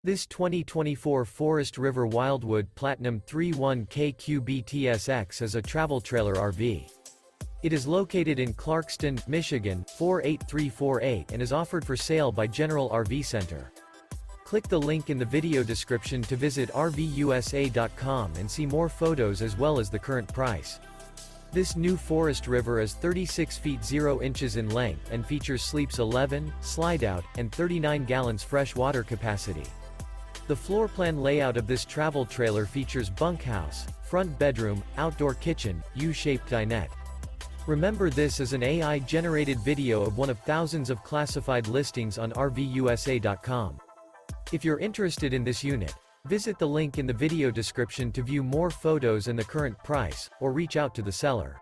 This 2024 Forest River Wildwood Platinum 31KQBTSX is a travel trailer RV. It is located in Clarkston, Michigan, 48348 and is offered for sale by General RV Center. Click the link in the video description to visit RVUSA.com and see more photos as well as the current price. This new Forest River is 36 feet 0 inches in length and features sleeps 11, Slideout, and 39 gallons fresh water capacity. The floor plan layout of this travel trailer features bunkhouse, front bedroom, outdoor kitchen, U-shaped dinette. Remember, this is an AI-generated video of one of thousands of classified listings on RVUSA.com. If you're interested in this unit, visit the link in the video description to view more photos and the current price, or reach out to the seller.